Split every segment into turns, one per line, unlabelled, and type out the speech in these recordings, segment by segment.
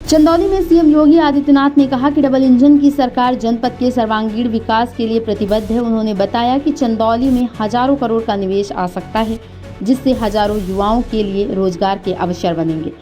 चंदौली में सीएम योगी आदित्यनाथ ने कहा कि डबल इंजन की सरकार जनपद के सर्वांगीण विकास के लिए प्रतिबद्ध है। उन्होंने बताया कि चंदौली में हजारों करोड़ का निवेश आ सकता है, जिससे हजारों युवाओं के लिए रोजगार के अवसर बनेंगे।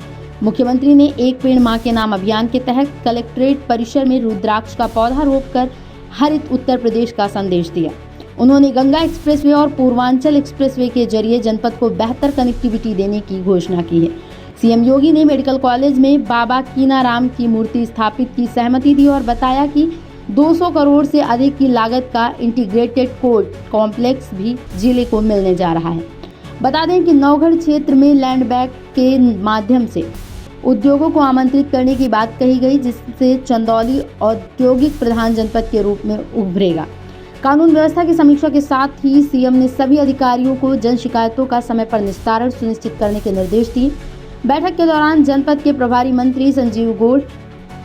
मुख्यमंत्री ने एक पेड़ मां के नाम अभियान के तहत कलेक्ट्रेट परिसर में रुद्राक्ष का पौधा रोपकर हरित उत्तर प्रदेश का संदेश दिया। उन्होंने गंगा एक्सप्रेसवे और पूर्वांचल एक्सप्रेसवे के जरिए जनपद को बेहतर कनेक्टिविटी देने की घोषणा की है। सीएम योगी ने मेडिकल कॉलेज में बाबा कीनाराम की मूर्ति स्थापित की सहमति दी और बताया कि 200 करोड़ से अधिक की लागत का इंटीग्रेटेड कोर्ट कॉम्प्लेक्स भी जिले को मिलने जा रहा है। बता दें कि नौगढ़ क्षेत्र में लैंड बैंक के माध्यम से उद्योगों को आमंत्रित करने की बात कही गई, जिससे चंदौली औद्योगिक प्रधान जनपद के रूप में उभरेगा। कानून व्यवस्था की समीक्षा के साथ ही सीएम ने सभी अधिकारियों को जन शिकायतों का समय पर निस्तारण सुनिश्चित करने के निर्देश दिए। बैठक के दौरान जनपद के प्रभारी मंत्री संजीव गोल,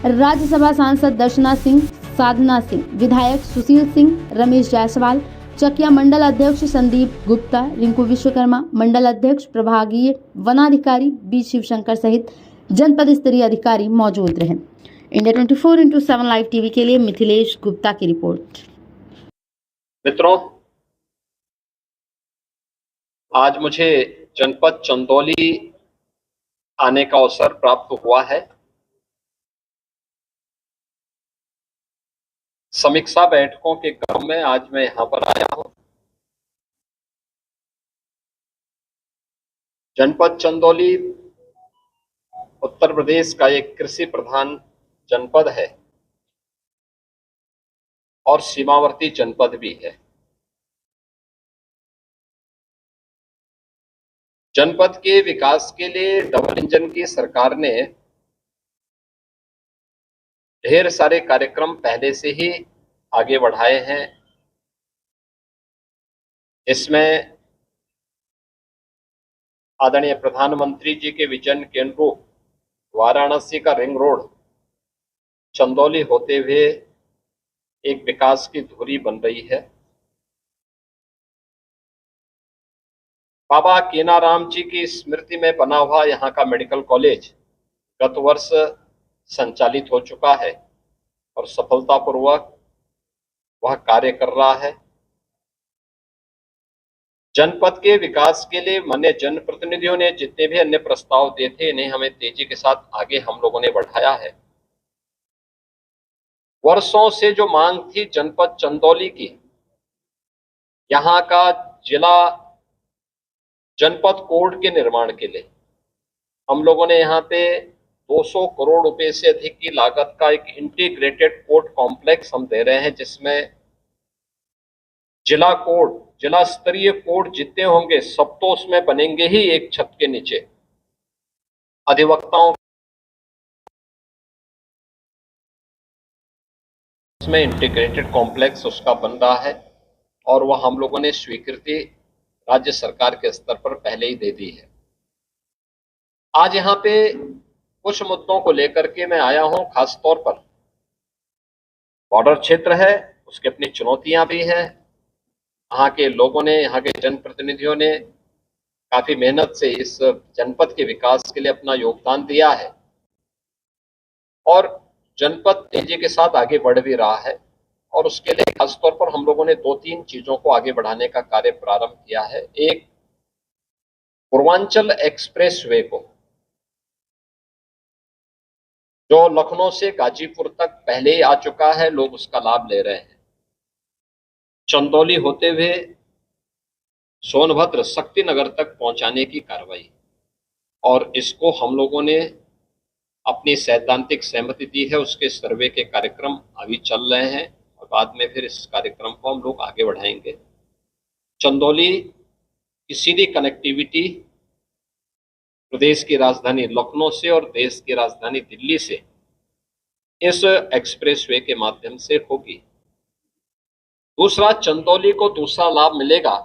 राज्यसभा सांसद दर्शना सिंह, साधना सिंह, विधायक सुशील सिंह, रमेश जायसवाल, चकिया मंडल अध्यक्ष संदीप गुप्ता, रिंकू विश्वकर्मा, मंडल अध्यक्ष प्रभागीय वनाधिकारी बी शिवशंकर सहित जनपद स्तरीय अधिकारी मौजूद रहे। इंडिया 24/7 लाइव टीवी के लिए मिथिलेश गुप्ता की रिपोर्ट।
मित्रों, आज मुझे जनपद चंदौली आने का अवसर प्राप्त हुआ है। समीक्षा बैठकों के क्रम में आज मैं यहां पर आया हूं। जनपद चंदौली उत्तर प्रदेश का एक कृषि प्रधान जनपद है और सीमावर्ती जनपद भी है। जनपद के विकास के लिए डबल इंजन की सरकार ने ढेर सारे कार्यक्रम पहले से ही आगे बढ़ाए हैं। इसमें आदरणीय प्रधानमंत्री जी के विजन के अनुरूप वाराणसी का रिंग रोड चंदौली होते हुए एक विकास की धुरी बन रही है। बाबा कीनाराम जी की स्मृति में बना हुआ यहाँ का मेडिकल कॉलेज गत वर्ष संचालित हो चुका है और सफलतापूर्वक वह कार्य कर रहा है। जनपद के विकास के लिए माननीय जनप्रतिनिधियों ने जितने भी अन्य प्रस्ताव दिए थे, इन्हें हमें तेजी के साथ आगे हम लोगों ने बढ़ाया है। वर्षों से जो मांग थी जनपद चंदौली की, यहाँ का जिला जनपद कोर्ट के निर्माण के लिए हम लोगों ने यहाँ पे 200 करोड़ रुपए से अधिक की लागत का एक इंटीग्रेटेड कोर्ट कॉम्प्लेक्स हम दे रहे हैं, जिसमें जिला कोर्ट, जिला स्तरीय कोर्ट जितने होंगे सब तो उसमें बनेंगे ही एक छत के नीचे। अधिवक्ताओं इसमें इंटीग्रेटेड कॉम्प्लेक्स उसका बन रहा है और वह हम लोगों ने स्वीकृति राज्य सरकार के स्तर पर पहले ही दे दी है। आज यहाँ पे कुछ मुद्दों को लेकर के मैं आया हूं। खास तौर पर बॉर्डर क्षेत्र है, उसकी अपनी चुनौतियां भी हैं। यहाँ के लोगों ने, यहाँ के जनप्रतिनिधियों ने काफी मेहनत से इस जनपद के विकास के लिए अपना योगदान दिया है और जनपद तेजी के साथ आगे बढ़ भी रहा है। और उसके लिए खासतौर पर हम लोगों ने 2-3 चीजों को आगे बढ़ाने का कार्य प्रारंभ किया है। एक, पूर्वांचल एक्सप्रेसवे को, जो लखनऊ से गाजीपुर तक पहले ही आ चुका है, लोग उसका लाभ ले रहे हैं। चंदौली होते हुए सोनभद्र शक्तिनगर तक पहुंचाने की कार्रवाई, और इसको हम लोगों ने अपनी सैद्धांतिक सहमति दी है। उसके सर्वे के कार्यक्रम अभी चल रहे हैं और बाद में फिर इस कार्यक्रम को हम लोग आगे बढ़ाएंगे। चंदौली की सीधी कनेक्टिविटी प्रदेश की राजधानी लखनऊ से और देश की राजधानी दिल्ली से इस एक्सप्रेसवे के माध्यम से होगी। दूसरा, चंदौली को दूसरा लाभ मिलेगा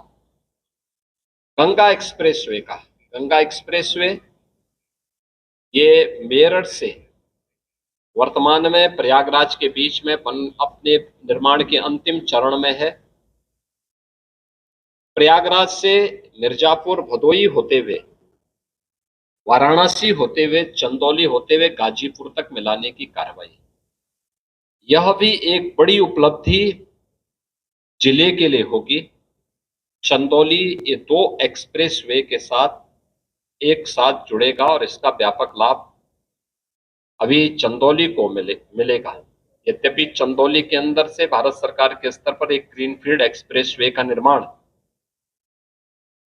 गंगा एक्सप्रेसवे का। गंगा एक्सप्रेसवे ये मेरठ से वर्तमान में प्रयागराज के बीच में अपने निर्माण के अंतिम चरण में है। प्रयागराज से मिर्जापुर भदोई होते हुए वाराणसी होते हुए, चंदौली होते हुए गाजीपुर तक मिलाने की कार्रवाई। यह भी एक बड़ी उपलब्धि जिले के लिए होगी। चंदौली ये 2 एक्सप्रेसवे के साथ एक साथ जुड़ेगा और इसका व्यापक लाभ अभी चंदौली को मिलेगा। यद्यपि चंदौली के अंदर से भारत सरकार के स्तर पर एक ग्रीनफील्ड एक्सप्रेसवे का निर्माण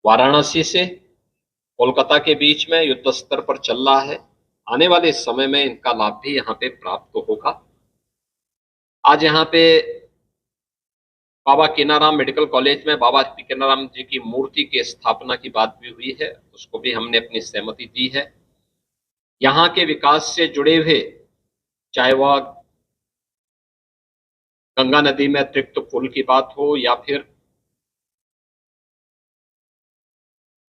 वाराणसी से कोलकाता के बीच में युद्ध स्तर पर चल रहा है। आने वाले समय में इनका लाभ भी यहाँ पे प्राप्त होगा। आज यहाँ पे बाबा कीनाराम मेडिकल कॉलेज में बाबा कीनाराम जी की मूर्ति की स्थापना की बात भी हुई है, उसको भी हमने अपनी सहमति दी है। यहाँ के विकास से जुड़े हुए, चाहे वह गंगा नदी में अतिरिक्त पुल की बात हो या फिर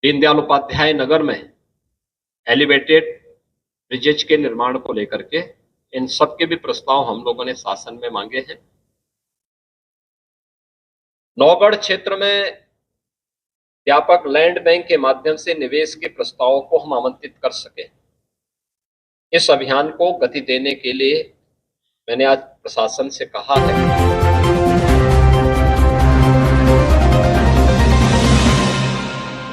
दीनदयाल उपाध्याय नगर में एलिवेटेड ब्रिजेज के निर्माण को लेकर के, इन सब के भी प्रस्ताव हम लोगों ने शासन में मांगे हैं। नौगढ़ क्षेत्र में व्यापक लैंड बैंक के माध्यम से निवेश के प्रस्तावों को हम आमंत्रित कर सके। इस अभियान को गति देने के लिए मैंने आज प्रशासन से कहा है